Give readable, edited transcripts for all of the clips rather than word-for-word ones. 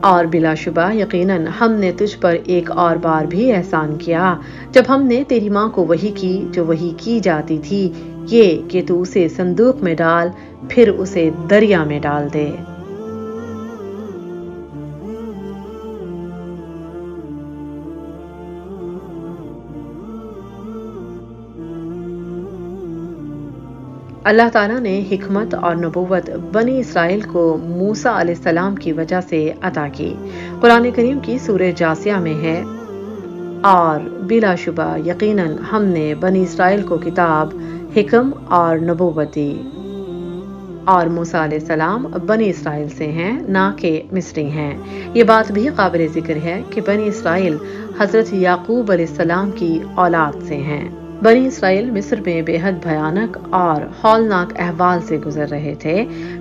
اور بلا شبہ یقیناً ہم نے تجھ پر ایک اور بار بھی احسان کیا جب ہم نے تیری ماں کو وحی کی جو وحی کی جاتی تھی، یہ کہ تو اسے صندوق میں ڈال پھر اسے دریا میں ڈال دے۔ اللہ تعالیٰ نے حکمت اور نبوت بنی اسرائیل کو موسیٰ علیہ السلام کی وجہ سے عطا کی۔ قرآن کریم کی سورہ جاسیہ میں ہے، اور بلا شبہ یقیناً ہم نے بنی اسرائیل کو کتاب، حکم اور نبوت دی، اور موسیٰ علیہ السلام بنی اسرائیل سے ہیں نہ کہ مصری ہیں۔ یہ بات بھی قابل ذکر ہے کہ بنی اسرائیل حضرت یعقوب علیہ السلام کی اولاد سے ہیں۔ بنی اسرائیل مصر میں بے حد بھیانک اور ہولناک احوال سے گزر رہے تھے۔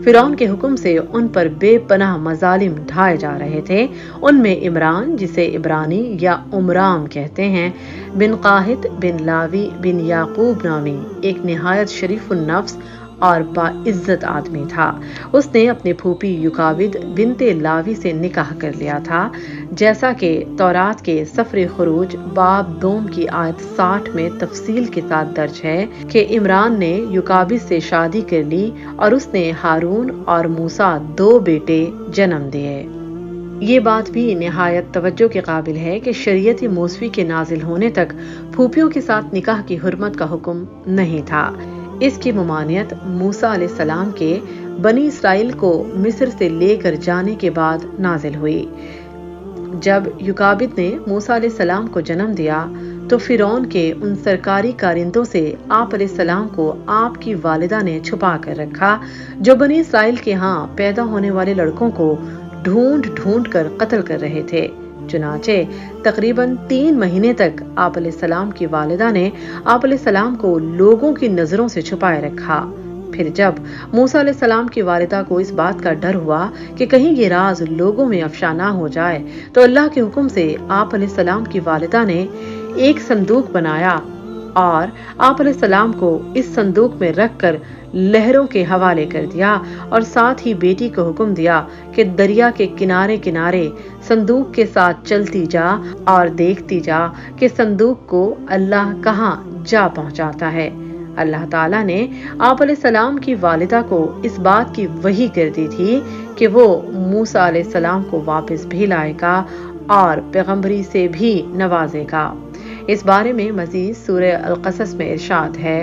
فرعون کے حکم سے ان پر بے پناہ مظالم ڈھائے جا رہے تھے۔ ان میں عمران، جسے عبرانی یا عمرام کہتے ہیں، بن قاہت بن لاوی بن یعقوب نامی ایک نہایت شریف النفس اور باعزت آدمی تھا۔ اس نے اپنی پھوپھی یوکابد بنت لاوی سے نکاح کر لیا تھا، جیسا کہ تورات کے سفر خروج باب 2 کی آیت 60 میں تفصیل کے ساتھ درج ہے کہ عمران نے یوکابد سے شادی کر لی اور اس نے ہارون اور موسیٰ 2 بیٹے جنم دیے۔ یہ بات بھی نہایت توجہ کے قابل ہے کہ شریعت موسوی کے نازل ہونے تک پھوپھیوں کے ساتھ نکاح کی حرمت کا حکم نہیں تھا۔ اس کی ممانعت موسیٰ علیہ السلام کے بنی اسرائیل کو مصر سے لے کر جانے کے بعد نازل ہوئی۔ جب یوکابد نے موسیٰ علیہ السلام کو جنم دیا تو فرعون کے ان سرکاری کارندوں سے آپ علیہ السلام کو آپ کی والدہ نے چھپا کر رکھا، جو بنی اسرائیل کے ہاں پیدا ہونے والے لڑکوں کو ڈھونڈ ڈھونڈ کر قتل کر رہے تھے۔ چنانچہ تقریباً 3 مہینے تک آپ علیہ السلام کی والدہ نے آپ علیہ السلام کو لوگوں کی نظروں سے چھپائے رکھا۔ پھر جب موسیٰ علیہ السلام کی والدہ کو اس بات کا ڈر ہوا کہ کہیں یہ راز لوگوں میں افشا نہ ہو جائے، تو اللہ کے حکم سے آپ علیہ السلام کی والدہ نے ایک صندوق بنایا اور آپ علیہ السلام کو اس صندوق میں رکھ کر لہروں کے حوالے کر دیا، اور ساتھ ہی بیٹی کو حکم دیا کہ دریا کے کنارے کنارے صندوق کے ساتھ چلتی جا اور دیکھتی جا کہ صندوق کو اللہ کہاں جا پہنچاتا ہے۔ اللہ تعالیٰ نے آپ علیہ السلام کی والدہ کو اس بات کی وحی کر دی تھی کہ وہ موسیٰ علیہ السلام کو واپس بھی لائے گا اور پیغمبری سے بھی نوازے گا۔ اس بارے میں مزید سورہ القصص میں ارشاد ہے،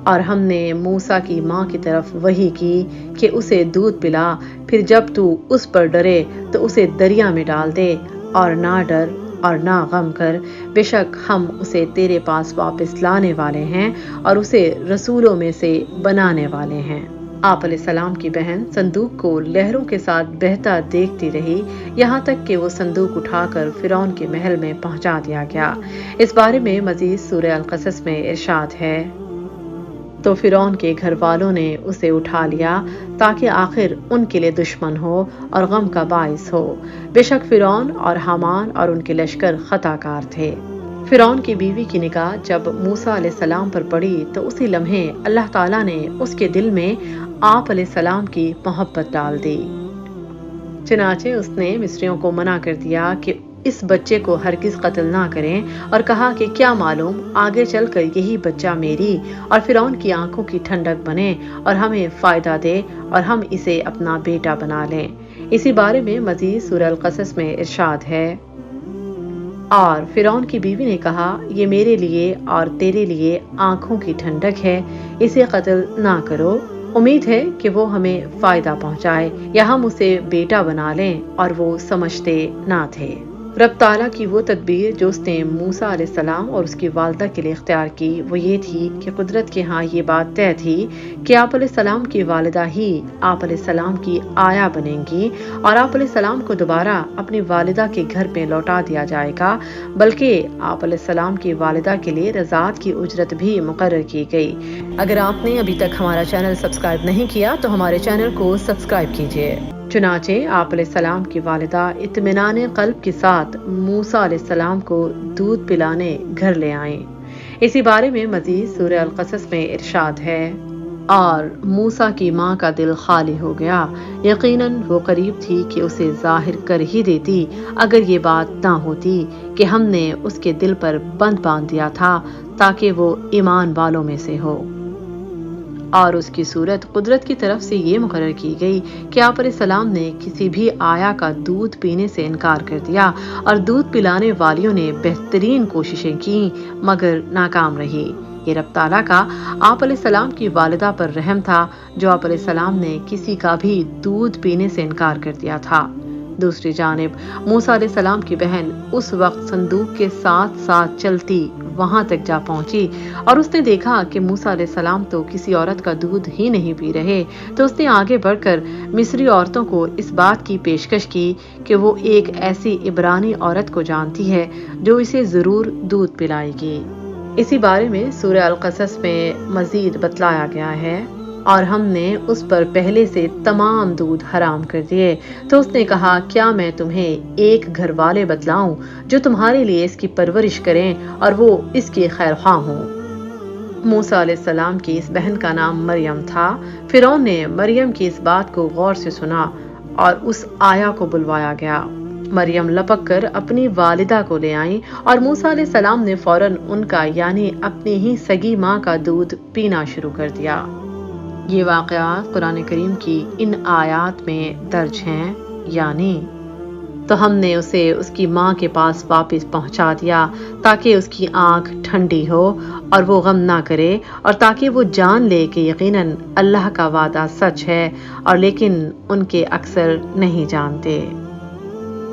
اور ہم نے موسیٰ کی ماں کی طرف وحی کی کہ اسے دودھ پلا، پھر جب تو اس پر ڈرے تو اسے دریا میں ڈال دے، اور نہ ڈر اور نہ غم کر، بے شک ہم اسے تیرے پاس واپس لانے والے ہیں اور اسے رسولوں میں سے بنانے والے ہیں۔ آپ علیہ السلام کی بہن صندوق کو لہروں کے ساتھ بہتا دیکھتی رہی، یہاں تک کہ وہ صندوق اٹھا کر فرعون کے محل میں پہنچا دیا گیا۔ اس بارے میں مزید سورہ القصص میں ارشاد ہے، تو فرعون کے گھر والوں نے اسے اٹھا لیا تاکہ آخر ان کے لیے دشمن ہو اور غم کا باعث ہو۔ بے شک فرعون اور حامان اور ان کے لشکر خطا کار تھے۔ فرعون کی بیوی کی نگاہ جب موسیٰ علیہ السلام پر پڑی تو اسی لمحے اللہ تعالیٰ نے اس کے دل میں آپ علیہ السلام کی محبت ڈال دی۔ چنانچہ اس نے مصریوں کو منع کر دیا کہ اس بچے کو ہرگز قتل نہ کریں، اور کہا کہ کیا معلوم آگے چل کر یہی بچہ میری اور فرعون کی آنکھوں کی ٹھنڈک بنے اور ہمیں فائدہ دے اور ہم اسے اپنا بیٹا بنا لیں۔ اسی بارے میں مزید سورہ القصص میں ارشاد ہے، اور فرعون کی بیوی نے کہا، یہ میرے لیے اور تیرے لیے آنکھوں کی ٹھنڈک ہے، اسے قتل نہ کرو، امید ہے کہ وہ ہمیں فائدہ پہنچائے یا ہم اسے بیٹا بنا لیں، اور وہ سمجھتے نہ تھے۔ رب تعالیٰ کی وہ تدبیر جو اس نے موسیٰ علیہ السلام اور اس کی والدہ کے لیے اختیار کی وہ یہ تھی کہ قدرت کے ہاں یہ بات طے تھی کہ آپ علیہ السلام کی والدہ ہی آپ علیہ السلام کی آیا بنیں گی، اور آپ علیہ السلام کو دوبارہ اپنی والدہ کے گھر میں لوٹا دیا جائے گا، بلکہ آپ علیہ السلام کی والدہ کے لیے رضاعت کی اجرت بھی مقرر کی گئی۔ اگر آپ نے ابھی تک ہمارا چینل سبسکرائب نہیں کیا تو ہمارے چینل کو سبسکرائب کیجیے۔ چنانچہ آپ علیہ السلام کی والدہ اطمینان قلب کے ساتھ موسیٰ علیہ السلام کو دودھ پلانے گھر لے آئیں۔ اسی بارے میں مزید سورہ القصص میں ارشاد ہے، اور موسیٰ کی ماں کا دل خالی ہو گیا۔ یقیناً وہ قریب تھی کہ اسے ظاہر کر ہی دیتی اگر یہ بات نہ ہوتی کہ ہم نے اس کے دل پر بند باندھ دیا تھا تاکہ وہ ایمان والوں میں سے ہو۔ اور اس کی صورت قدرت کی طرف سے یہ مقرر کی گئی کہ آپ علیہ السلام نے کسی بھی آیا کا دودھ پینے سے انکار کر دیا اور دودھ پلانے والیوں نے بہترین کوششیں کی مگر ناکام رہی۔ یہ رب تعالیٰ کا آپ علیہ السلام کی والدہ پر رحم تھا جو آپ علیہ السلام نے کسی کا بھی دودھ پینے سے انکار کر دیا تھا۔ دوسری جانب موسیٰ علیہ السلام کی بہن اس وقت صندوق کے ساتھ ساتھ چلتی وہاں تک جا پہنچی اور اس نے دیکھا کہ موسیٰ علیہ السلام تو کسی عورت کا دودھ ہی نہیں پی رہے، تو اس نے آگے بڑھ کر مصری عورتوں کو اس بات کی پیشکش کی کہ وہ ایک ایسی عبرانی عورت کو جانتی ہے جو اسے ضرور دودھ پلائے گی۔ اسی بارے میں سورہ القصص میں مزید بتلایا گیا ہے، اور ہم نے اس پر پہلے سے تمام دودھ حرام کر دیے۔ تو اس نے کہا کیا میں تمہیں ایک گھر والے بتلاؤں جو تمہارے لیے اس کی پرورش کریں اور وہ اس کی خیر خواہ ہوں۔ موسیٰ علیہ السلام کی اس بہن کا نام مریم تھا۔ فرعون نے مریم کی اس بات کو غور سے سنا اور اس آیا کو بلوایا گیا۔ مریم لپک کر اپنی والدہ کو لے آئیں اور موسیٰ علیہ السلام نے فوراً ان کا یعنی اپنی ہی سگی ماں کا دودھ پینا شروع کر دیا۔ یہ واقعات قرآن کریم کی ان آیات میں درج ہیں، یعنی تو ہم نے اسے اس کی ماں کے پاس واپس پہنچا دیا تاکہ اس کی آنکھ ٹھنڈی ہو اور وہ غم نہ کرے، اور تاکہ وہ جان لے کہ یقیناً اللہ کا وعدہ سچ ہے، اور لیکن ان کے اکثر نہیں جانتے۔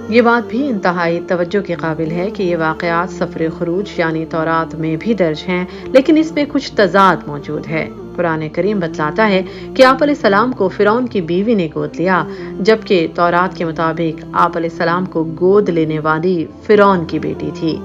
یہ بات بھی انتہائی توجہ کے قابل ہے کہ یہ واقعات سفر خروج یعنی تورات میں بھی درج ہیں، لیکن اس میں کچھ تضاد موجود ہے۔ قرآن کریم بتلاتا ہے کہ آپ علیہ السلام کو فرعون کی بیوی نے گود لیا، جبکہ تورات کے مطابق آپ علیہ السلام کو گود لینے والی فرعون کی بیٹی تھی۔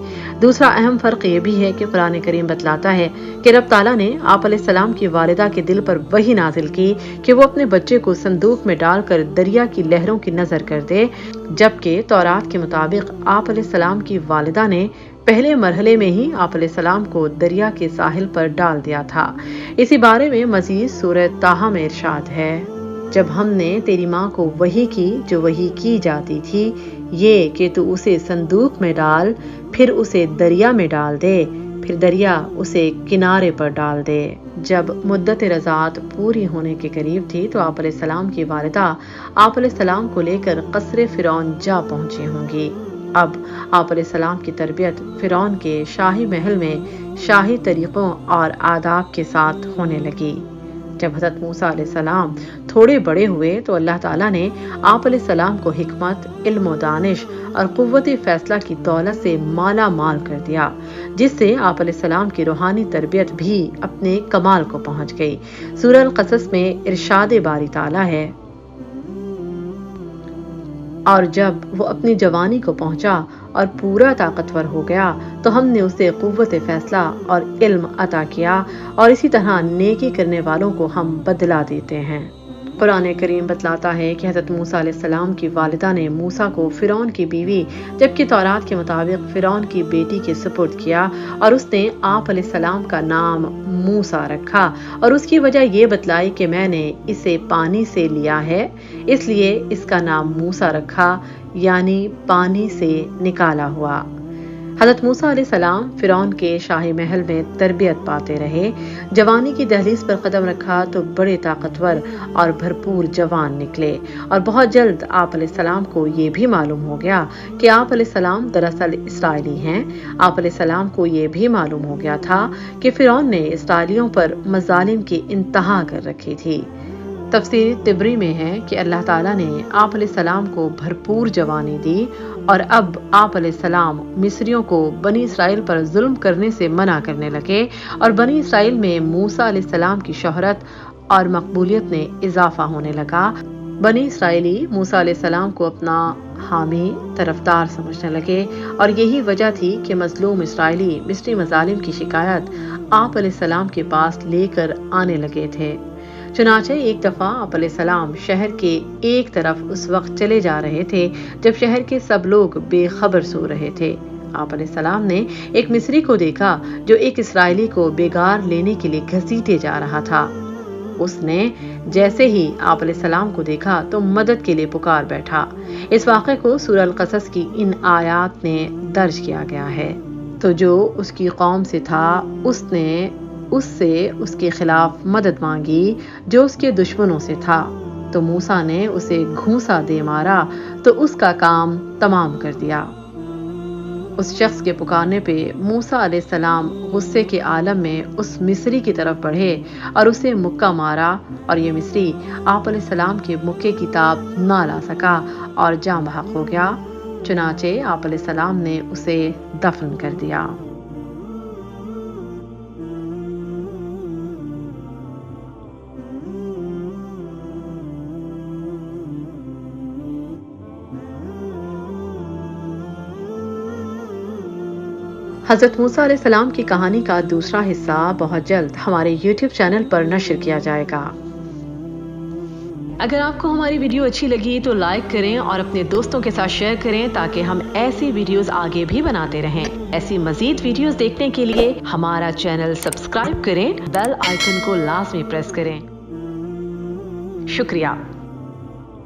دوسرا اہم فرق یہ بھی ہے کہ قرآن کریم بتلاتا ہے کہ رب تعالیٰ نے آپ علیہ السلام کی والدہ کے دل پر وحی نازل کی کہ وہ اپنے بچے کو صندوق میں ڈال کر دریا کی لہروں کی نظر کر دے، جبکہ تورات کے مطابق آپ علیہ السلام کی والدہ نے پہلے مرحلے میں ہی آپ علیہ السلام کو دریا کے ساحل پر ڈال دیا تھا۔ اسی بارے میں مزید سورہ طٰہٰ میں ارشاد ہے، جب ہم نے تیری ماں کو وحی کی جو وحی کی جاتی تھی، یہ کہ تو اسے صندوق میں ڈال، پھر اسے دریا میں ڈال دے، پھر دریا اسے کنارے پر ڈال دے۔ جب مدت رضاعت پوری ہونے کے قریب تھی تو آپ علیہ السلام کی والدہ آپ علیہ السلام کو لے کر قصر فرعون جا پہنچی ہوں گی۔ اب آپ علیہ السلام کی تربیت فرعون کے شاہی محل میں شاہی طریقوں اور آداب کے ساتھ ہونے لگی۔ جب حضرت موسیٰ علیہ السلام تھوڑے بڑے ہوئے تو اللہ تعالیٰ نے آپ علیہ السلام کو حکمت، علم و دانش اور قوت فیصلہ کی دولت سے مالا مال کر دیا، جس سے آپ علیہ السلام کی روحانی تربیت بھی اپنے کمال کو پہنچ گئی۔ سورہ القصص میں ارشاد باری تعالیٰ ہے، اور جب وہ اپنی جوانی کو پہنچا اور پورا طاقتور ہو گیا تو ہم نے اسے قوت فیصلہ اور علم عطا کیا، اور اسی طرح نیکی کرنے والوں کو ہم بدلہ دیتے ہیں۔ قرآن کریم بتلاتا ہے کہ حضرت موسیٰ علیہ السلام کی والدہ نے موسیٰ کو فرعون کی بیوی جبکہ تورات کے مطابق فرعون کی بیٹی کے سپرد کیا، اور اس نے آپ علیہ السلام کا نام موسیٰ رکھا، اور اس کی وجہ یہ بتلائی کہ میں نے اسے پانی سے لیا ہے، اس لیے اس کا نام موسیٰ رکھا، یعنی پانی سے نکالا ہوا۔ حضرت موسیٰ علیہ السلام فرعون کے شاہی محل میں تربیت پاتے رہے۔ جوانی کی دہلیز پر قدم رکھا تو بڑے طاقتور اور بھرپور جوان نکلے، اور بہت جلد آپ علیہ السلام کو یہ بھی معلوم ہو گیا کہ آپ علیہ السلام دراصل اسرائیلی ہیں۔ آپ علیہ السلام کو یہ بھی معلوم ہو گیا تھا کہ فرعون نے اسرائیلیوں پر مظالم کی انتہا کر رکھی تھی۔ تفسیر طبری میں ہے کہ اللہ تعالیٰ نے آپ علیہ السلام کو بھرپور جوانی دی، اور اب آپ علیہ السلام مصریوں کو بنی اسرائیل پر ظلم کرنے سے منع کرنے لگے، اور بنی اسرائیل میں موسیٰ علیہ السلام کی شہرت اور مقبولیت میں اضافہ ہونے لگا۔ بنی اسرائیلی موسیٰ علیہ السلام کو اپنا حامی طرفدار سمجھنے لگے، اور یہی وجہ تھی کہ مظلوم اسرائیلی مصری مظالم کی شکایت آپ علیہ السلام کے پاس لے کر آنے لگے تھے۔ چنانچہ ایک دفعہ آپ علیہ السلام شہر کے ایک طرف اس وقت چلے جا رہے تھے جب شہر کے سب لوگ بے خبر سو رہے تھے۔ آپ علیہ السلام نے ایک مصری کو دیکھا جو ایک اسرائیلی کو بیگار لینے کے لیے گھسیٹے جا رہا تھا۔ اس نے جیسے ہی آپ علیہ السلام کو دیکھا تو مدد کے لیے پکار بیٹھا۔ اس واقعے کو سورہ القصص کی ان آیات نے درج کیا گیا ہے۔ تو جو اس کی قوم سے تھا اس نے اس سے اس کے خلاف مدد مانگی جو اس کے دشمنوں سے تھا، تو موسیٰ نے اسے گھونسا دے مارا تو اس کا کام تمام کر دیا۔ اس شخص کے پکارنے پہ موسیٰ علیہ السلام غصے کے عالم میں اس مصری کی طرف بڑھے اور اسے مکہ مارا، اور یہ مصری آپ علیہ السلام کے مکے کی تاب نہ لا سکا اور جاں بحق ہو گیا۔ چنانچہ آپ علیہ السلام نے اسے دفن کر دیا۔ حضرت موسیٰ علیہ السلام کی کہانی کا دوسرا حصہ بہت جلد ہمارے YouTube چینل پر نشر کیا جائے گا۔ اگر آپ کو ہماری ویڈیو اچھی لگی تو لائک کریں اور اپنے دوستوں کے ساتھ شیئر کریں تاکہ ہم ایسی ویڈیوز آگے بھی بناتے رہیں۔ ایسی مزید ویڈیوز دیکھنے کے لیے ہمارا چینل سبسکرائب کریں، بیل آئیکن کو لازمی پریس کریں۔ شکریہ۔